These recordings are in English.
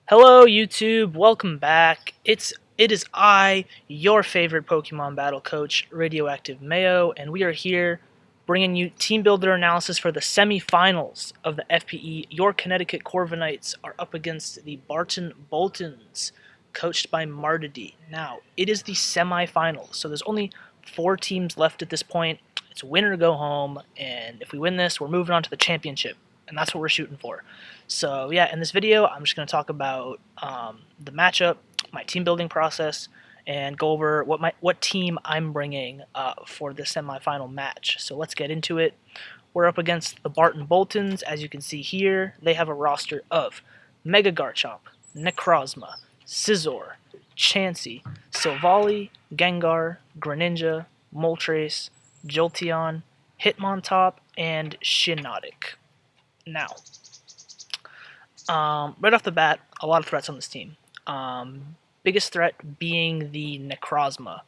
Hello YouTube, welcome back. It is I, your favorite Pokemon battle coach, Radioactive Mayo, and we are here bringing you team builder analysis for the semifinals of the FPE. Your Connecticut Corviknights are up against the Barton Boltunds, coached by Mardady. Now, it is the semifinals, so there's only 4 teams left at this point. It's win or go home, and if we win this, we're moving on to the championship, and that's what we're shooting for. So yeah, in this video, I'm just going to talk about the matchup, my team building process, and go over what team I'm bringing for the semifinal match. So let's get into it. We're up against the Barton Boltunds. As you can see here, they have a roster of Mega Garchomp, Necrozma, Scizor, Chansey, Silvally, Gengar, Greninja, Moltres, Jolteon, Hitmontop, and Shiinotic. Now, right off the bat, a lot of threats on this team. Biggest threat being the Necrozma.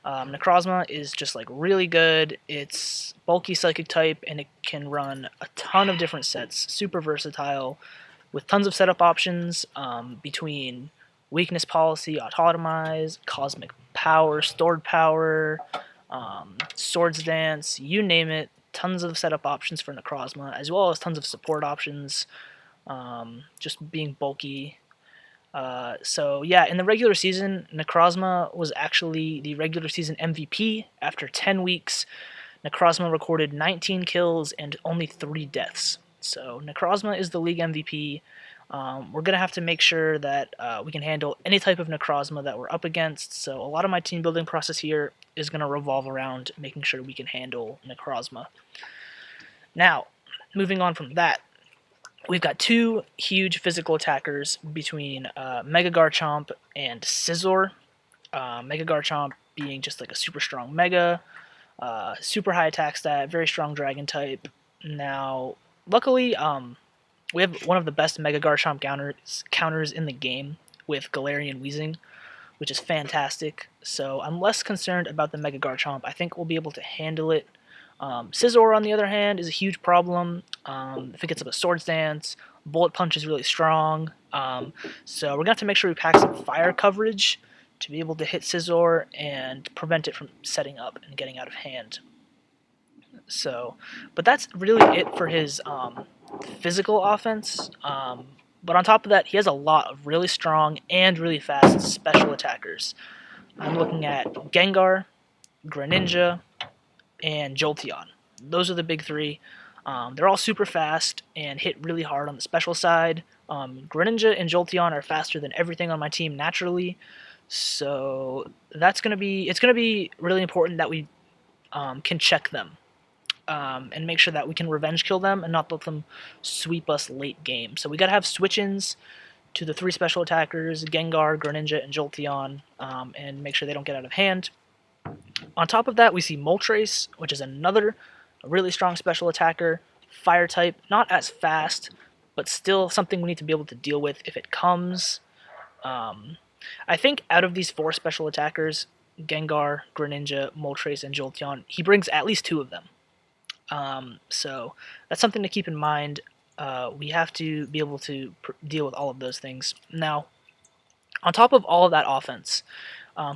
Necrozma is just like really good. It's bulky psychic type and it can run a ton of different sets. Super versatile with tons of setup options between weakness policy, autotomize, cosmic power, stored power, swords dance, you name it. Tons of setup options for Necrozma, as well as tons of support options. Just being bulky. So yeah, in the regular season, Necrozma was actually the regular season MVP. After 10 weeks, Necrozma recorded 19 kills and only 3 deaths. So Necrozma is the league MVP. We're going to have to make sure that we can handle any type of Necrozma that we're up against. So a lot of my team building process here is going to revolve around making sure we can handle Necrozma. Now, moving on from that, we've got 2 huge physical attackers between Mega Garchomp and Scizor. Mega Garchomp being just like a super strong Mega, super high attack stat, very strong Dragon type. Now, luckily, we have one of the best Mega Garchomp counters in the game with Galarian Weezing, which is fantastic. So I'm less concerned about the Mega Garchomp. I think we'll be able to handle it. Scizor, on the other hand, is a huge problem. If it gets up a Swords Dance, Bullet Punch is really strong. So we're going to have to make sure we pack some fire coverage to be able to hit Scizor and prevent it from setting up and getting out of hand. So, but that's really it for his physical offense. But on top of that, he has a lot of really strong and really fast special attackers. I'm looking at Gengar, Greninja, and Jolteon. Those are the big 3. They're all super fast and hit really hard on the special side. Greninja and Jolteon are faster than everything on my team naturally, so it's gonna be really important that we can check them and make sure that we can revenge kill them and not let them sweep us late game. So we gotta have switch-ins to the 3 special attackers, Gengar, Greninja, and Jolteon, and make sure they don't get out of hand. On top of that, we see Moltres, which is another really strong special attacker, fire type, not as fast, but still something we need to be able to deal with if it comes. I think out of these 4 special attackers, Gengar, Greninja, Moltres, and Jolteon, he brings at least 2 of them. So that's something to keep in mind. We have to be able to deal with all of those things. Now, on top of all of that offense,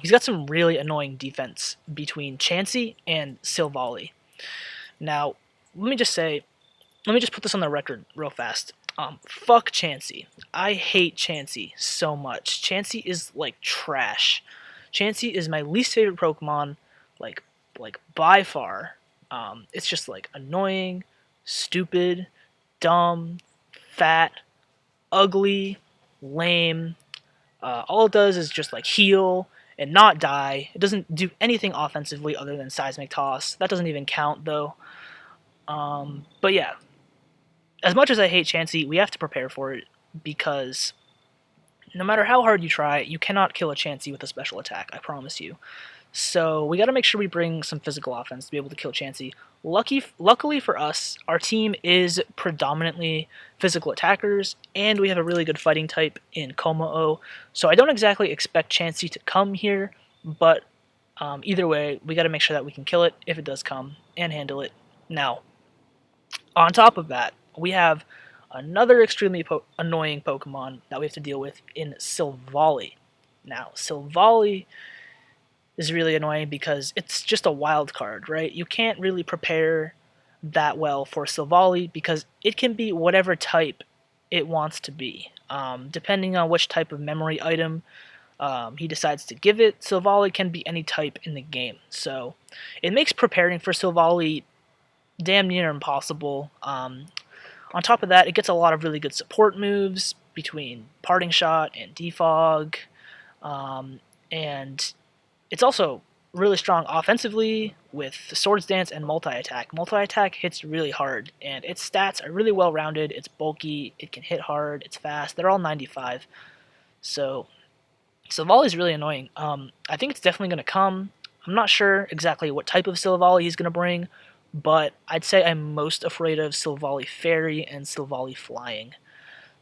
he's got some really annoying defense between Chansey and Silvally. Now, let me just put this on the record real fast. Fuck Chansey. I hate Chansey so much. Chansey is like trash. Chansey is my least favorite Pokemon, like by far. It's just like annoying, stupid, dumb, fat, ugly, lame. All it does is just like heal and not die. It doesn't do anything offensively other than Seismic Toss. That doesn't even count though. But yeah, as much as I hate Chansey, we have to prepare for it because no matter how hard you try, you cannot kill a Chansey with a special attack, I promise you. So we got to make sure we bring some physical offense to be able to kill Chansey. Luckily for us, our team is predominantly physical attackers, and we have a really good fighting type in Kommo-o. So I don't exactly expect Chansey to come here, but either way, we got to make sure that we can kill it if it does come and handle it. Now, on top of that, we have another extremely annoying Pokemon that we have to deal with in Silvally. Now, Silvally is really annoying because it's just a wild card, right? You can't really prepare that well for Silvally because it can be whatever type it wants to be. Depending on which type of memory item he decides to give it, Silvally can be any type in the game. So it makes preparing for Silvally damn near impossible. On top of that, it gets a lot of really good support moves between Parting Shot and Defog, and it's also really strong offensively with Swords Dance and Multi-Attack. Multi-Attack hits really hard, and its stats are really well-rounded. It's bulky, it can hit hard, it's fast. They're all 95. So Silvally is really annoying. I think it's definitely going to come. I'm not sure exactly what type of Silvally he's going to bring, but I'd say I'm most afraid of Silvally Fairy and Silvally Flying.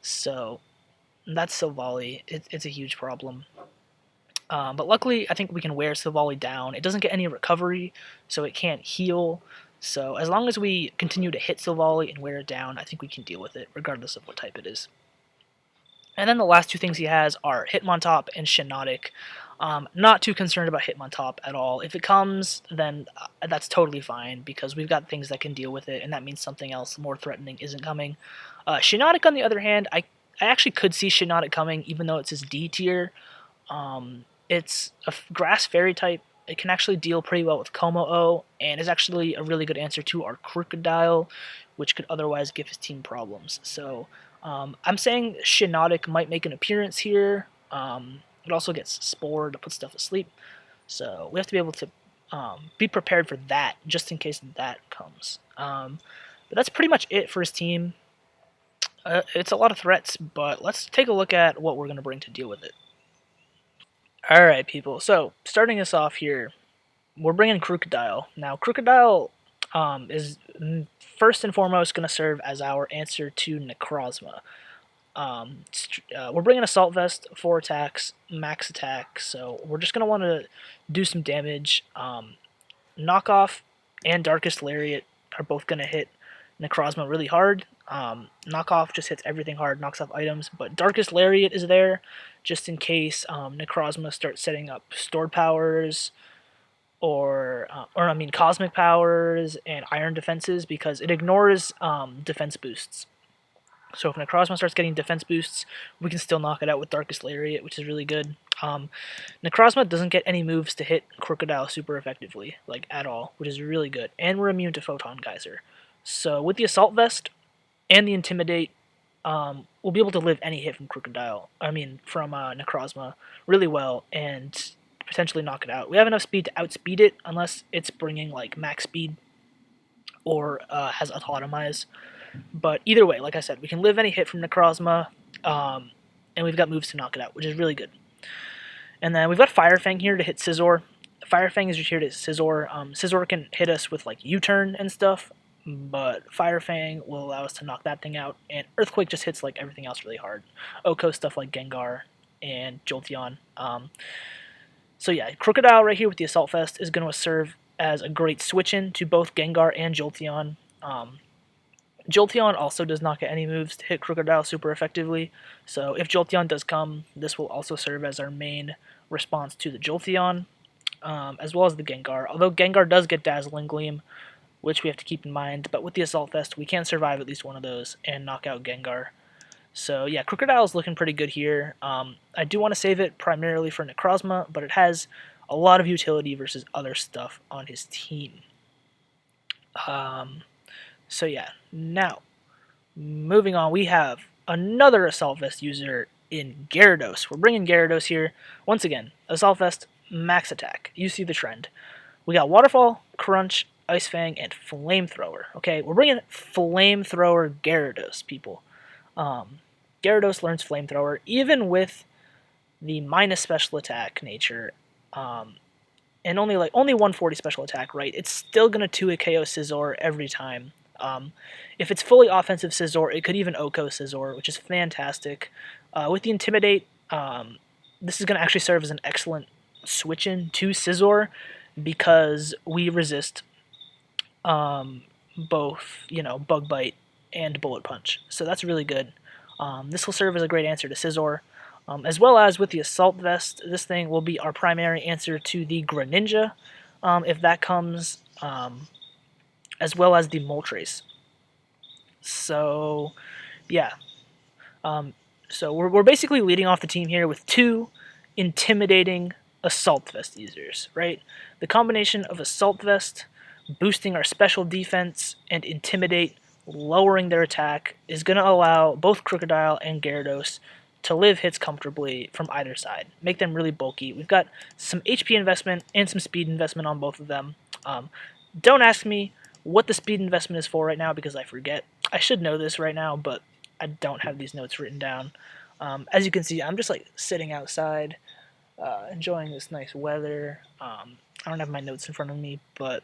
So that's Silvally. It's a huge problem. But luckily, I think we can wear Silvally down. It doesn't get any recovery, so it can't heal. So as long as we continue to hit Silvally and wear it down, I think we can deal with it, regardless of what type it is. And then the last two things he has are Hitmontop and Shiinotic. Not too concerned about Hitmontop at all. If it comes, then that's totally fine, because we've got things that can deal with it, and that means something else more threatening isn't coming. Shiinotic, on the other hand, I actually could see Shiinotic coming, even though it's his D tier. It's a grass fairy type. It can actually deal pretty well with Como-O, and is actually a really good answer to our Crocodile, which could otherwise give his team problems. So I'm saying Shiinotic might make an appearance here. It also gets Spore to put stuff asleep. So we have to be able to be prepared for that, just in case that comes. But that's pretty much it for his team. It's a lot of threats, but let's take a look at what we're going to bring to deal with it. Alright, people. So, starting us off here, we're bringing Crocodile. Now, Crocodile is first and foremost going to serve as our answer to Necrozma. We're bringing Assault Vest, 4 attacks, max attack, so we're just going to want to do some damage. Knockoff and Darkest Lariat are both going to hit Necrozma really hard. Knockoff just hits everything hard, knocks off items, but Darkest Lariat is there just in case Necrozma starts setting up stored powers or cosmic powers and iron defenses, because it ignores defense boosts. So if Necrozma starts getting defense boosts, we can still knock it out with Darkest Lariat, which is really good. Necrozma doesn't get any moves to hit Crocodile super effectively, like at all, which is really good. And we're immune to Photon Geyser. So with the Assault Vest and the Intimidate, we'll be able to live any hit from Necrozma really well and potentially knock it out. We have enough speed to outspeed it, unless it's bringing like max speed or has Autotomize. But either way, like I said, we can live any hit from Necrozma, and we've got moves to knock it out, which is really good. And then we've got Fire Fang here to hit Scizor. Fire Fang is just here to hit Scizor. Scizor can hit us with like U-turn and stuff, but Fire Fang will allow us to knock that thing out, and Earthquake just hits like everything else really hard. Oko stuff like Gengar and Jolteon. So yeah, Crocodile right here with the Assault Vest is going to serve as a great switch-in to both Gengar and Jolteon. Jolteon also does not get any moves to hit Crocodile super effectively, so if Jolteon does come, this will also serve as our main response to the Jolteon, as well as the Gengar. Although Gengar does get Dazzling Gleam, which we have to keep in mind, but with the Assault Vest, we can survive at least one of those and knock out Gengar. So yeah, Crocodile is looking pretty good here. I do want to save it primarily for Necrozma, but it has a lot of utility versus other stuff on his team. So yeah, now, moving on, we have another Assault Vest user in Gyarados. We're bringing Gyarados here. Once again, Assault Vest, max attack. You see the trend. We got Waterfall, Crunch, Ice Fang, and Flamethrower. Okay, we're bringing Flamethrower Gyarados, people. Gyarados learns Flamethrower, even with the minus special attack nature, and only 140 special attack, right? It's still gonna 2-hit KO Scizor every time. If it's fully offensive Scizor, it could even Oko Scizor, which is fantastic. With the Intimidate, this is going to actually serve as an excellent switch-in to Scizor, because we resist both, Bug Bite and Bullet Punch. So that's really good. This will serve as a great answer to Scizor. As well as with the Assault Vest, this thing will be our primary answer to the Greninja, if that comes, as well as the Moltres. So, yeah. So we're basically leading off the team here with 2 intimidating Assault Vest users, right? The combination of Assault Vest, boosting our special defense, and Intimidate, lowering their attack, is going to allow both Crocodile and Gyarados to live hits comfortably from either side, make them really bulky. We've got some HP investment and some speed investment on both of them. Don't ask me what the speed investment is for right now because I forget. I should know this right now, but I don't have these notes written down. As you can see, I'm just like sitting outside, enjoying this nice weather. I don't have my notes in front of me, but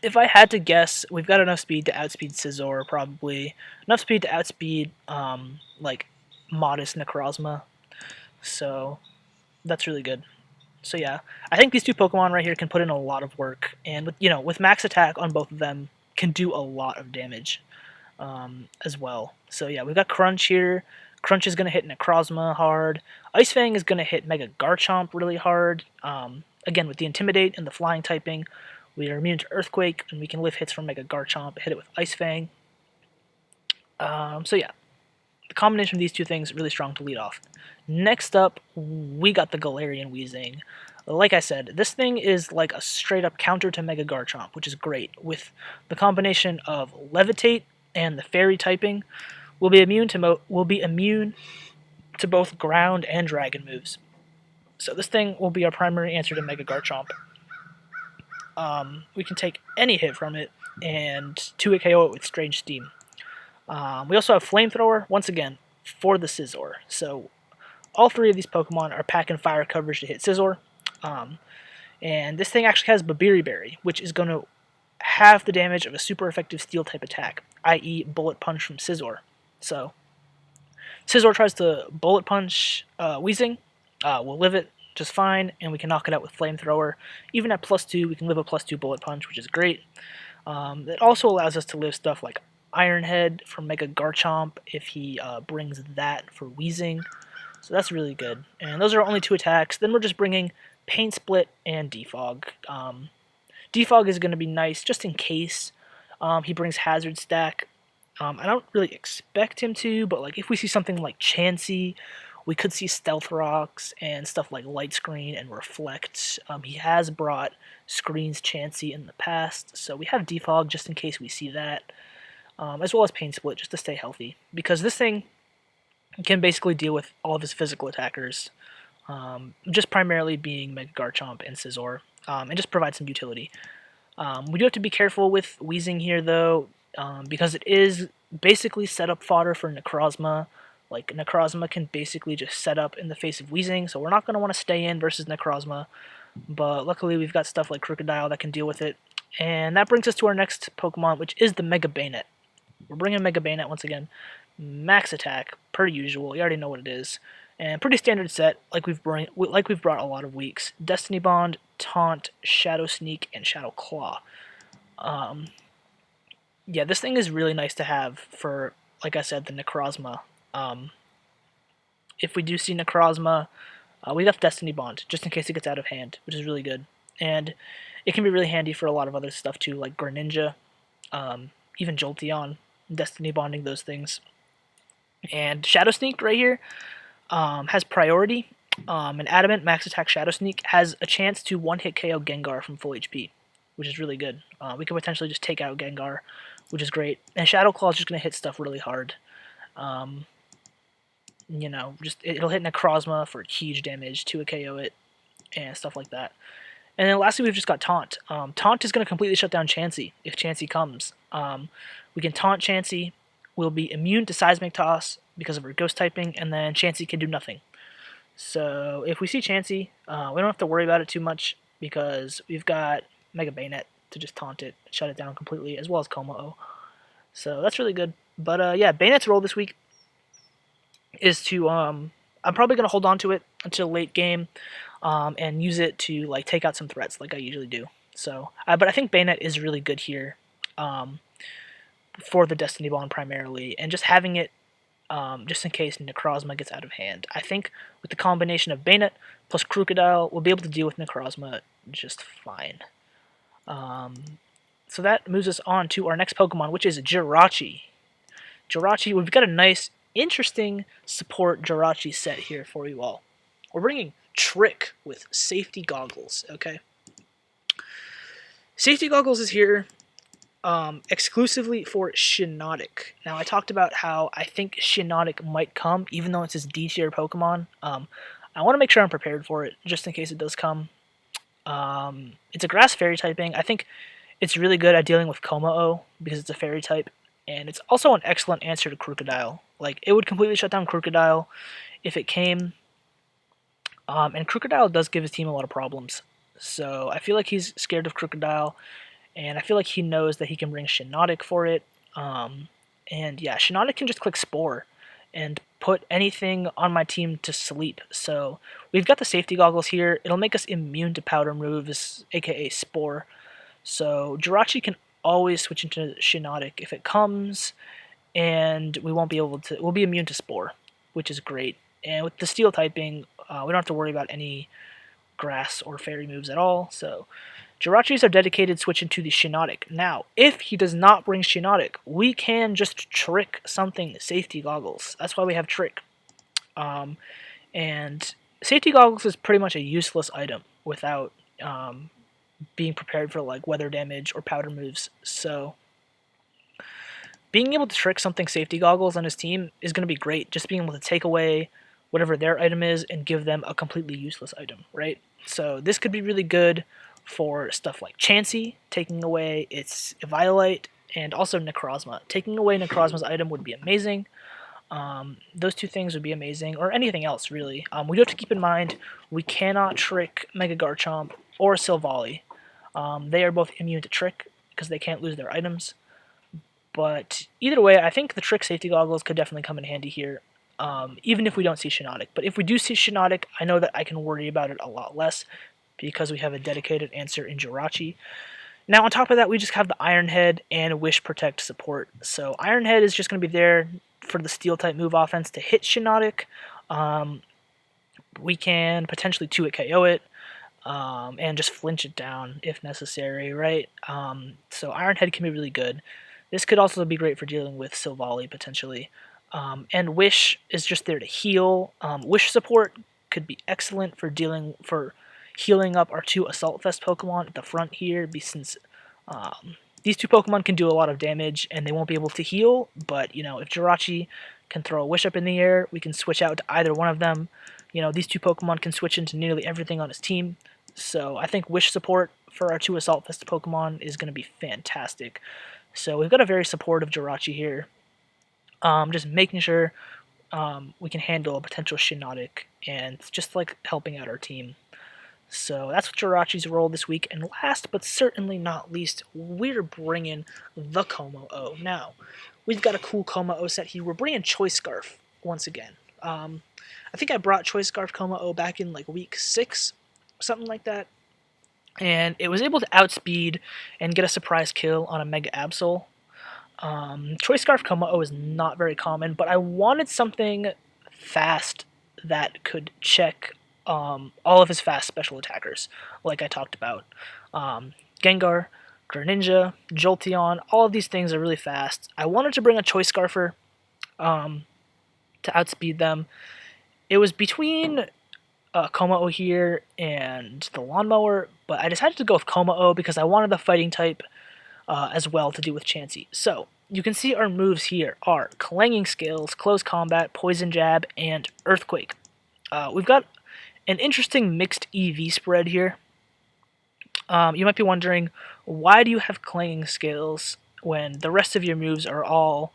if I had to guess, we've got enough speed to outspeed Scizor, probably. Enough speed to outspeed, like, modest Necrozma. So, that's really good. So yeah, I think these 2 Pokemon right here can put in a lot of work, and with max attack on both of them, can do a lot of damage, as well. So yeah, we've got Crunch here. Crunch is going to hit Necrozma hard. Ice Fang is going to hit Mega Garchomp really hard. Again, with the Intimidate and the Flying typing, we are immune to Earthquake, and we can live hits from Mega Garchomp, hit it with Ice Fang. So yeah, the combination of these 2 things really strong to lead off. Next up, we got the Galarian Weezing. Like I said, this thing is like a straight-up counter to Mega Garchomp, which is great. With the combination of Levitate and the Fairy typing, we'll be immune to both ground and dragon moves. So this thing will be our primary answer to Mega Garchomp. We can take any hit from it and 2-hit KO it with Strange Steam. We also have Flamethrower, once again, for the Scizor. So all 3 of these Pokemon are packing fire coverage to hit Scizor. And this thing actually has Babiri Berry, which is going to half the damage of a super effective Steel-type attack, i.e. Bullet Punch from Scizor. So Scizor tries to Bullet Punch Weezing, we'll live it just fine, and we can knock it out with Flamethrower. Even at +2, we can live a +2 Bullet Punch, which is great. It also allows us to live stuff like Iron Head from Mega Garchomp if he brings that for Weezing. So that's really good. And those are only 2 attacks. Then we're just bringing Paint Split and Defog. Defog is going to be nice just in case he brings Hazard Stack. I don't really expect him to, but like if we see something like Chansey, we could see Stealth Rocks and stuff like Light Screen and Reflect. He has brought Screens Chansey in the past, so we have Defog just in case we see that. As well as Pain Split just to stay healthy, because this thing can basically deal with all of his physical attackers, just primarily being Mega Garchomp and Scizor, and just provide some utility. We do have to be careful with Weezing here, though, because it is basically setup fodder for Necrozma. Like, Necrozma can basically just set up in the face of Weezing, so we're not going to want to stay in versus Necrozma, but luckily we've got stuff like Crocodile that can deal with it. And that brings us to our next Pokemon, which is the Mega Bayonet. We're bringing Mega Bayonet once again. Max attack, per usual. You already know what it is. And pretty standard set, like we've brought a lot of weeks. Destiny Bond, Taunt, Shadow Sneak, and Shadow Claw. Yeah, this thing is really nice to have for, like I said, the Necrozma. If we do see Necrozma, we got Destiny Bond, just in case it gets out of hand, which is really good. And it can be really handy for a lot of other stuff too, like Greninja, even Jolteon, Destiny Bonding those things. And Shadow Sneak right here has priority. An Adamant Max Attack Shadow Sneak has a chance to one-hit KO Gengar from full HP, which is really good. We could potentially just take out Gengar, which is great. And Shadow Claw is just going to hit stuff really hard. You know, just it'll hit Necrozma for huge damage, 2 KO it, and stuff like that. And then lastly, we've just got Taunt. Taunt is going to completely shut down Chansey if Chansey comes. We can Taunt Chansey. We'll be immune to Seismic Toss because of her Ghost typing, and then Chansey can do nothing. So if we see Chansey, we don't have to worry about it too much because we've got Mega Bayonet to just taunt it, shut it down completely, as well as Kommo-o. So that's really good. But yeah, Bayonet's role this week is to I'm probably gonna hold on to it until late game, and use it to like take out some threats like I usually do. So, but I think Bayonet is really good here. for the Destiny Bond primarily, and just having it just in case Necrozma gets out of hand. I think with the combination of Bayonet plus Crocodile, we'll be able to deal with Necrozma just fine. So that moves us on to our next Pokemon, which is Jirachi. Jirachi, we've got a nice, interesting support Jirachi set here for you all. We're bringing Trick with Safety Goggles, okay? Safety Goggles is here exclusively for Shiinotic. Now, I talked about how I think Shiinotic might come, even though it's his D tier Pokemon. I want to make sure I'm prepared for it, just in case it does come. It's a Grass Fairy typing. I think it's really good at dealing with Kommo-o, because it's a Fairy type, and it's also an excellent answer to Crocodile. Like, it would completely shut down Crocodile if it came, and Crocodile does give his team a lot of problems. So I feel like he's scared of Crocodile, and I feel like he knows that he can bring Shiinotic for it. And yeah, Shiinotic can just click Spore and put anything on my team to sleep. So we've got the Safety Goggles here. It'll make us immune to powder moves, aka Spore. So Jirachi can always switch into Shiinotic if it comes, and we won't be able to. We'll be immune to Spore, which is great. And with the Steel typing, we don't have to worry about any Grass or Fairy moves at all. So Jirachis are dedicated switch into the Shiinotic. Now, if he does not bring Shiinotic, we can just trick something Safety Goggles. That's why we have Trick. And Safety Goggles is pretty much a useless item without being prepared for like weather damage or powder moves. So being able to trick something Safety Goggles on his team is going to be great. Just being able to take away whatever their item is and give them a completely useless item, right? So this could be really good for stuff like Chansey, taking away its Eviolite, and also Necrozma. Taking away Necrozma's item would be amazing. Those two things would be amazing, or anything else, really. We do have to keep in mind, we cannot trick Mega Garchomp or Silvally. They are both immune to Trick, because they can't lose their items. But either way, I think the Trick Safety Goggles could definitely come in handy here, even if we don't see Shiinotic. But if we do see Shiinotic, I know that I can worry about it a lot less, because we have a dedicated answer in Jirachi. Now, on top of that, we just have the Iron Head and Wish Protect support. So Iron Head is just going to be there for the Steel-type move offense to hit Shiinotic. We can potentially 2-hit KO it, and just flinch it down if necessary, right? So Iron Head can be really good. This could also be great for dealing with Silvally, potentially. And Wish is just there to heal. Wish support could be excellent for healing up our two Assault Vest Pokemon at the front here, since these two Pokemon can do a lot of damage and they won't be able to heal, but if Jirachi can throw a Wish Up in the air, we can switch out to either one of them. These two Pokemon can switch into nearly everything on his team, so I think Wish support for our two Assault Vest Pokemon is going to be fantastic. So we've got a very supportive Jirachi here, just making sure we can handle a potential Shiinotic and just like helping out our team. So that's what Jirachi's role this week. And last but certainly not least, we're bringing the Kommo-o. Now, we've got a cool Kommo-o set here. We're bringing Choice Scarf once again. I think I brought Choice Scarf Kommo-o back in like week 6, something like that. And it was able to outspeed and get a surprise kill on a Mega Absol. Choice Scarf Kommo-o is not very common, but I wanted something fast that could check all of his fast special attackers, like I talked about. Gengar, Greninja, Jolteon, all of these things are really fast. I wanted to bring a Choice Scarfer to outspeed them. It was between Kommo-o here and the Lawnmower, but I decided to go with Kommo-o because I wanted the fighting type as well to do with Chansey. So you can see our moves here are Clanging Scales, Close Combat, Poison Jab, and Earthquake. We've got an interesting mixed EV spread here. You might be wondering, why do you have Clanging Scales when the rest of your moves are all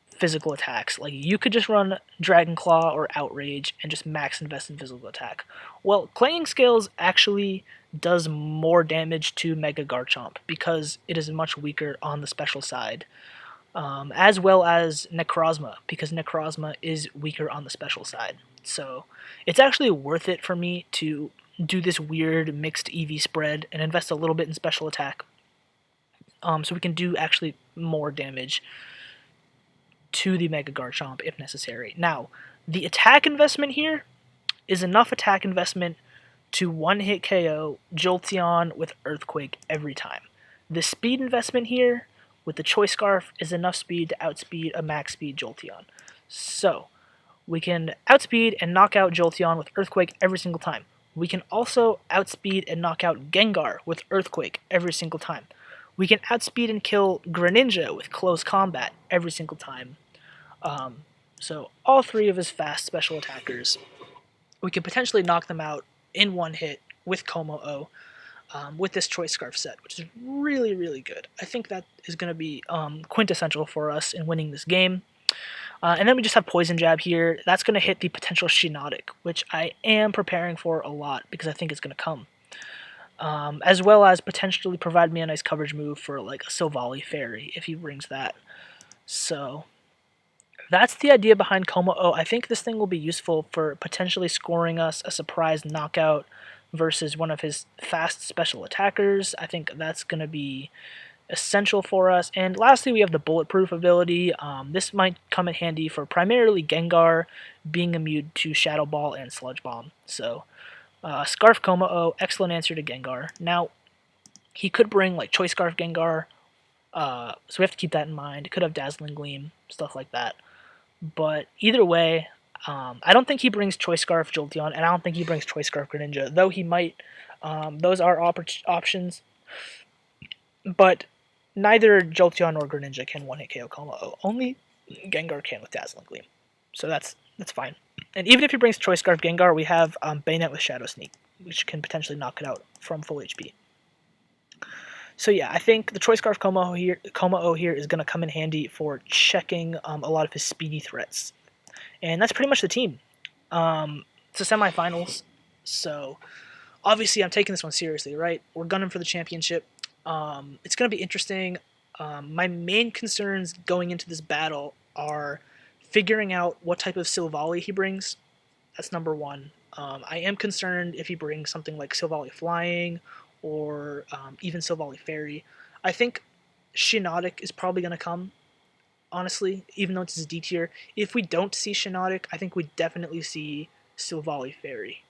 physical attacks? Like, you could just run Dragon Claw or Outrage and just max invest in physical attack. Well, Clanging Scales actually does more damage to Mega Garchomp because it is much weaker on the special side, as well as Necrozma, because Necrozma is weaker on the special side. So it's actually worth it for me to do this weird mixed EV spread and invest a little bit in special attack. so we can do actually more damage to the Mega Garchomp if necessary. Now, the attack investment here is enough attack investment to one-hit KO Jolteon with Earthquake every time. The speed investment here with the Choice Scarf is enough speed to outspeed a max speed Jolteon. So, we can outspeed and knock out Jolteon with Earthquake every single time. We can also outspeed and knock out Gengar with Earthquake every single time. We can outspeed and kill Greninja with Close Combat every single time. So all three of his fast special attackers, we can potentially knock them out in one hit with Como-O with this Choice Scarf set, which is really, really good. I think that is going to be quintessential for us in winning this game. And then we just have Poison Jab here. That's going to hit the potential Shiinotic, which I am preparing for a lot because I think it's going to come. As well as potentially provide me a nice coverage move for like a Silvally Fairy if he brings that. So that's the idea behind Como-O. I think this thing will be useful for potentially scoring us a surprise knockout versus one of his fast special attackers. I think that's going to be essential for us. And lastly, we have the Bulletproof ability. This might come in handy for primarily Gengar being immune to Shadow Ball and Sludge Bomb. So, Scarf Como-O, excellent answer to Gengar. Now, he could bring like Choice Scarf Gengar, so we have to keep that in mind. It could have Dazzling Gleam, stuff like that. But either way, I don't think he brings Choice Scarf Jolteon, and I don't think he brings Choice Scarf Greninja, though he might. Those are options. But neither Jolteon nor Greninja can one-hit KO Como-O. Only Gengar can with Dazzling Gleam. So that's fine. And even if he brings Choice Scarf Gengar, we have Bayonet with Shadow Sneak, which can potentially knock it out from full HP. So yeah, I think the Choice Scarf Como-O here is going to come in handy for checking a lot of his speedy threats. And that's pretty much the team. It's a semifinals, so obviously I'm taking this one seriously, right? We're gunning for the championship. It's going to be interesting. My main concerns going into this battle are figuring out what type of Silvally he brings. That's number one. I am concerned if he brings something like Silvally Flying or even Silvally Fairy. I think Shiinotic is probably going to come, honestly, even though it's his D tier. If we don't see Shiinotic, I think we definitely see Silvally Fairy.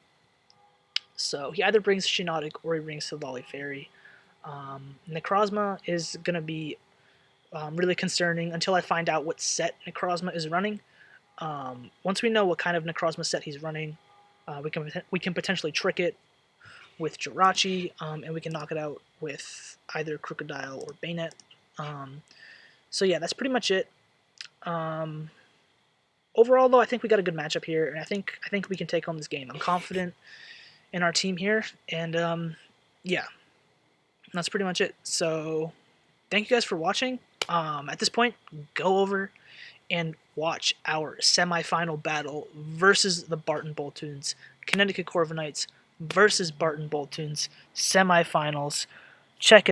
So he either brings Shiinotic or he brings Silvally Fairy. Necrozma is going to be really concerning until I find out what set Necrozma is running. Once we know what kind of Necrozma set he's running, we can potentially trick it with Jirachi, and we can knock it out with either Crocodile or Bayonet. So yeah, that's pretty much it. Overall, though, I think we got a good matchup here, and I think we can take home this game. I'm confident in our team here, and yeah, that's pretty much it. So thank you guys for watching. At this point, go over and watch our semifinal battle versus the Barton Boltunds, Connecticut Corviknights versus Barton Boltunds, semifinals. Check it.